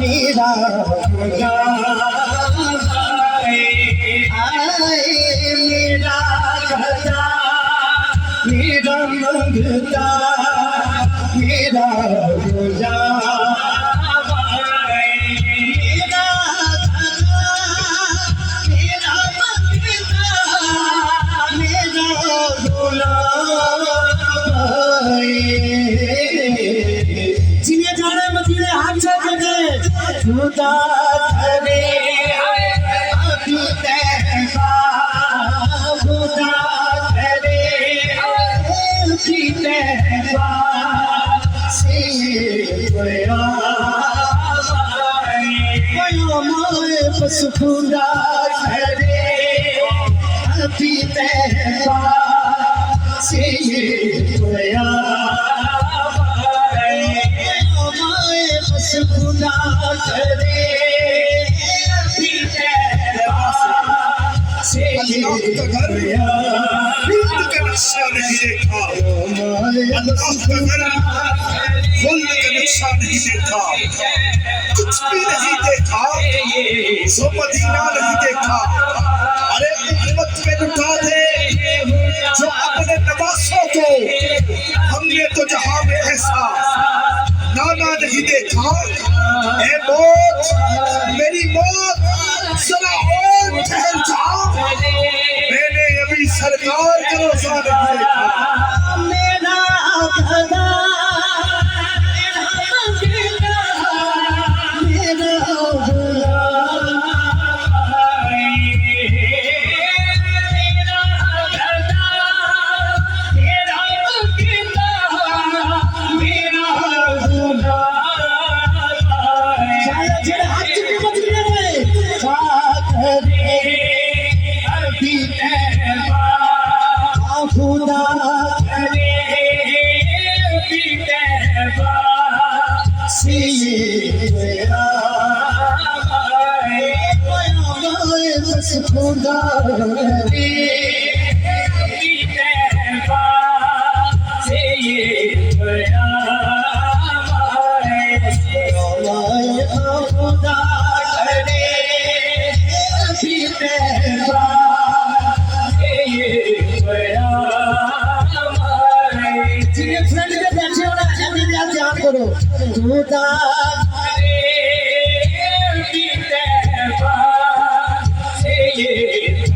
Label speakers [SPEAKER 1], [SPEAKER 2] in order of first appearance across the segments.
[SPEAKER 1] मेरा मेरा गदा मेरा मंगता मेरा रोजा मेरा गदा मेरा मंगता मेरा रोला जिन्हें जाने मदीने हाथ से करके खुदा करे अभी तैबा खुदा करे अभी तैबा से गया मोए बस खुदा करे अभी तैबा से गया खुदा करे
[SPEAKER 2] नक्शा नहीं देखा, अल्लाह का घर मुल्क का नक्शा नहीं देखा, कुछ भी नहीं देखा, सो मदीना नहीं देखा। अरे उम्मत में लुटा दे जो अपने नवासों को, हमने तो जहां में ऐसा नाना नहीं देखा। ए मौत, मेरी मौत, जरा और ठहर जा, मैंने अभी सरकार का रोजा नहीं देखा।
[SPEAKER 1] मेरा गदा मेरा खुदा करे अभी तैबा से गया बस खुदा करे अभी तैबा से गया खुदा करे अभी तैबा करो खुदा करे अभी तैबा से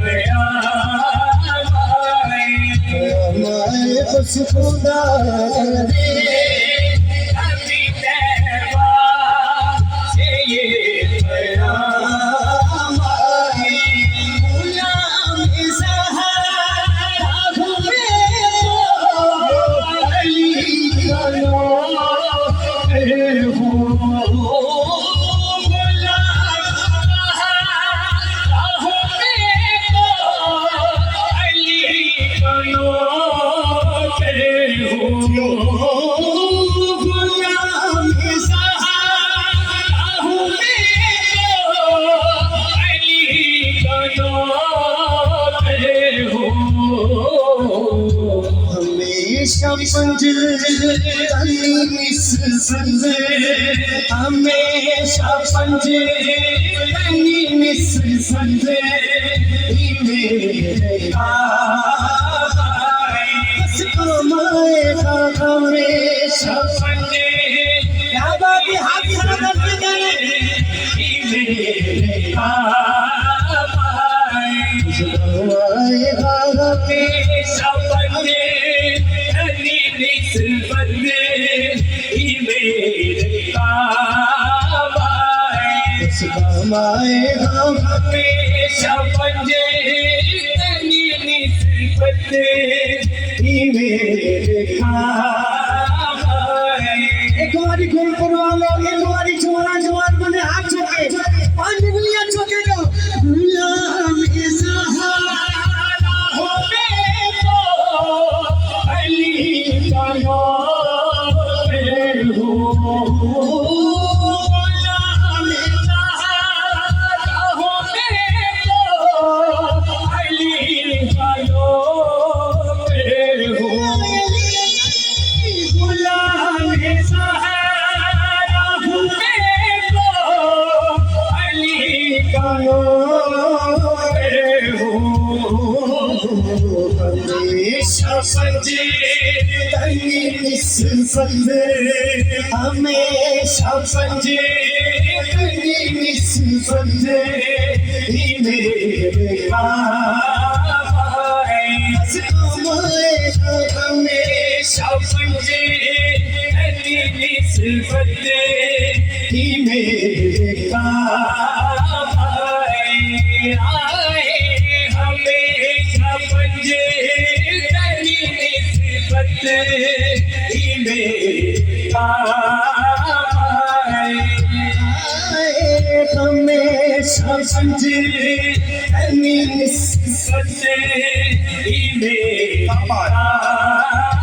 [SPEAKER 1] गया बस खुदा करे अभी तैबा से गया हमेशा पंजे तनी मिस संजे मेरे बस कमाएगा हमेशा पंजे क्या बात है हाथ खड़ा करके गए मेरे कमाएगा हमेशा पंजे तनी मिस पंजे कमाएगा हमेशा पंजे तनी निस्बत मेरे एक बारी गोल करवा लो, एक बारी जोड़ा जवान बने हाथ चौके पांच उंगलियां चौकेगा गुलाम सहारा हो बेको अली का
[SPEAKER 2] समझे
[SPEAKER 1] तनी निस्बत हमेशा समझे तनी निस्बत ही मेरे काम आए बस कमाएगा हमेशा समझे तनी निस्बत ही मेरे काम आए हमेशा समझे तनी निस्बत ही मेरे काम आए हमेशा समझे तनी निस्बत ही मेरे काम आए